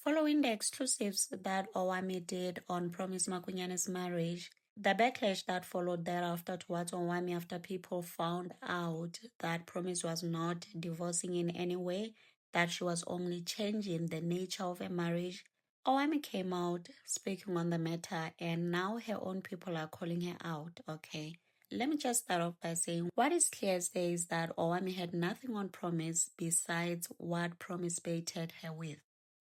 Following the exclusives that Owami did on Promise Makunyane's marriage, the backlash that followed thereafter towards Owami after people found out that Promise was not divorcing in any way, that she was only changing the nature of a marriage, Owami came out speaking on the matter, and now her own people are calling her out, okay? Let me just start off by saying what is clear is that Owami had nothing on Promise besides what Promise baited her with.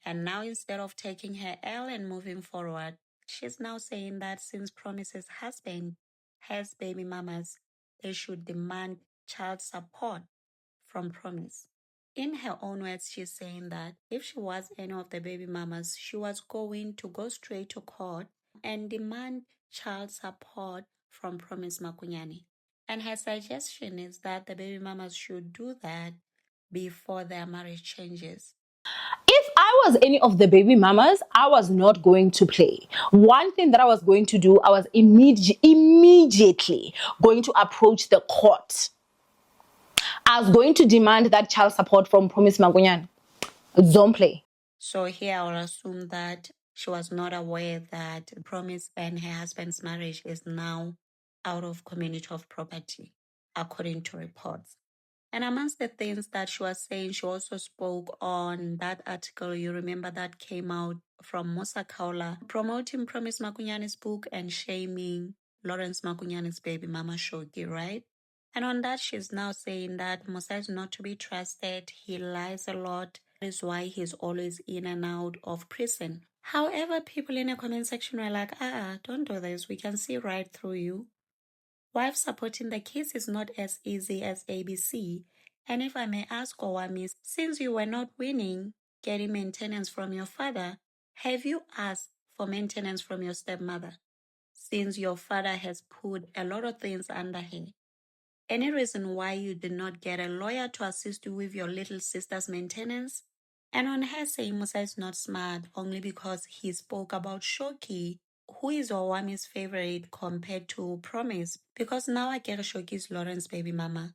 And now instead of taking her L and moving forward, she's now saying that since Promise's husband has baby mamas, they should demand child support from Promise. In her own words, she's saying that if she was any of the baby mamas, she was going to go straight to court and demand child support from Promise Makunyane. And her suggestion is that the baby mamas should do that before their marriage changes. If I was any of the baby mamas, I was not going to play. One thing that I was going to do, I was immediately going to approach the court. I was going to demand that child support from Promise Makunyan. Don't play. So here I will assume that she was not aware that Promise and her husband's marriage is now out of community of property, according to reports. And amongst the things that she was saying, she also spoke on that article, you remember, that came out from Musa Kaula, promoting Promise Makunyane's book and shaming Lawrence Makunyane's baby mama Shoki, right? And on that, she's now saying that Musa is not to be trusted. He lies a lot. That is why he's always in and out of prison. However, people in the comment section were like, don't do this. We can see right through you. Wife supporting the kids is not as easy as ABC. And if I may ask Owami, since you were not winning getting maintenance from your father, have you asked for maintenance from your stepmother? Since your father has put a lot of things under her. Any reason why you did not get a lawyer to assist you with your little sister's maintenance? And on her saying Musa is not smart only because he spoke about Shoki, who is Owami's favorite compared to Promise, because now I get Shoki's Lawrence's baby mama,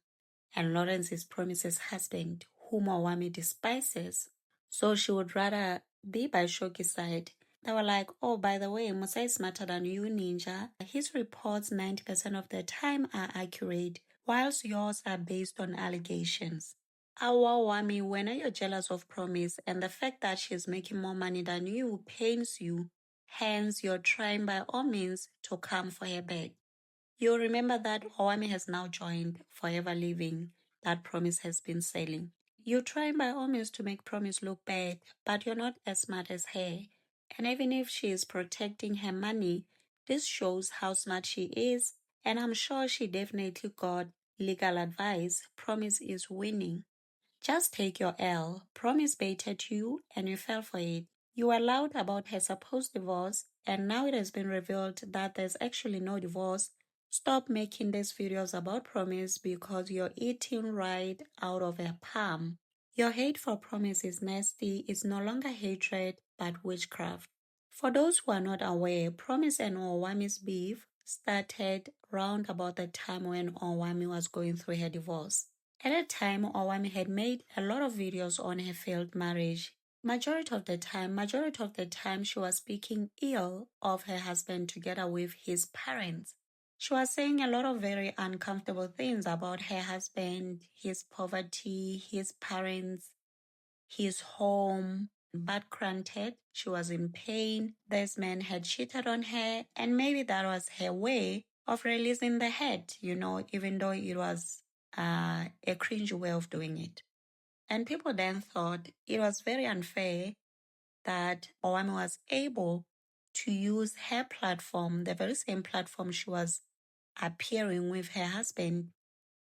and Lawrence is Promise's husband, whom Owami despises. So she would rather be by Shoki's side. They were like, oh, by the way, Musa is smarter than you, Ninja. His reports 90% of the time are accurate, whilst yours are based on allegations. Awawami, when you're jealous of Promise and the fact that she's making more money than you pains you, hence you're trying by all means to come for her back. You'll remember that Awami has now joined Forever Living that Promise has been selling. You're trying by all means to make Promise look bad, but you're not as smart as her. And even if she is protecting her money, this shows how smart she is, and I'm sure she definitely got legal advice. Promise is winning. Just take your L. Promise baited you and you fell for it. You were loud about her supposed divorce, and now it has been revealed that there's actually no divorce. Stop making these videos about Promise because you're eating right out of her palm. Your hate for Promise is nasty. It's no longer hatred, but witchcraft. For those who are not aware, Promise and Owami's beef started round about the time when Owami was going through her divorce. At that time, Owami had made a lot of videos on her failed marriage. Majority of the time, she was speaking ill of her husband together with his parents. She was saying a lot of very uncomfortable things about her husband, his poverty, his parents, his home. But granted, she was in pain. This man had cheated on her, and maybe that was her way of releasing the hurt, even though it was a cringy way of doing it. And people then thought it was very unfair that Owami was able to use her platform, the very same platform she was appearing with her husband,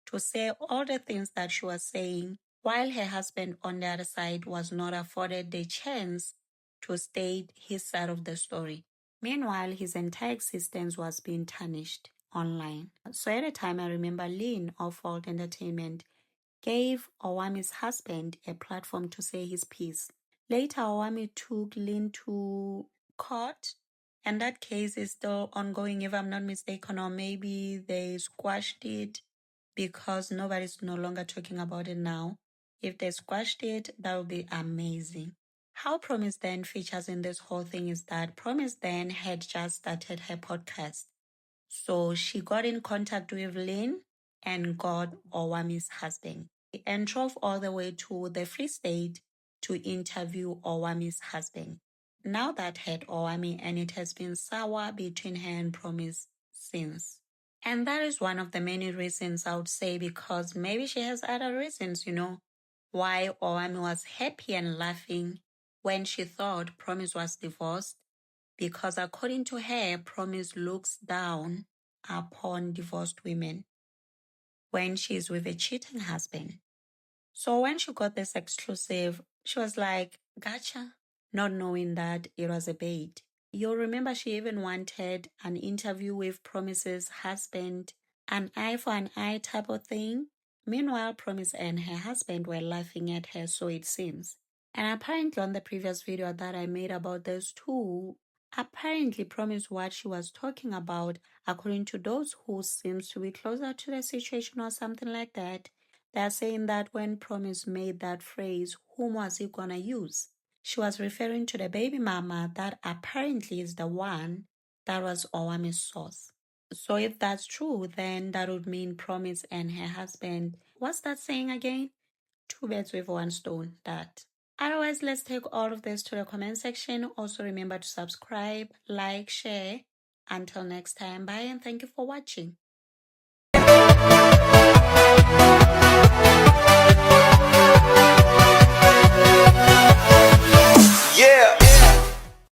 to say all the things that she was saying, while her husband on the other side was not afforded the chance to state his side of the story. Meanwhile, his entire existence was being tarnished online. So at the time, I remember Lynn of Fault Entertainment gave Owami's husband a platform to say his piece. Later, Owami took Lynn to court, and that case is still ongoing, if I'm not mistaken, or maybe they squashed it because nobody's no longer talking about it now. If they squashed it, that would be amazing. How Promise then features in this whole thing is that Promise then had just started her podcast. So she got in contact with Lynn and got Owami's husband and drove all the way to the Free State to interview Owami's husband. Now that had Owami, and it has been sour between her and Promise since. And that is one of the many reasons I would say, because maybe she has other reasons, why Owami was happy and laughing when she thought Promise was divorced, because according to her, Promise looks down upon divorced women when she's with a cheating husband. So when she got this exclusive, she was like, gotcha, not knowing that it was a bait. You'll remember she even wanted an interview with Promise's husband, an eye for an eye type of thing. Meanwhile, Promise and her husband were laughing at her, so it seems. And apparently on the previous video that I made about those two, apparently Promise what she was talking about, according to those who seems to be closer to the situation or something like that, they're saying that when Promise made that phrase, whom was he gonna use? She was referring to the baby mama that apparently is the one that was Owami's source. So if that's true, then that would mean Promise and her husband, what's that saying again? Two birds with one stone, that. Otherwise, let's take all of this to the comment section. Also remember to subscribe, like, share. Until next time, bye and thank you for watching.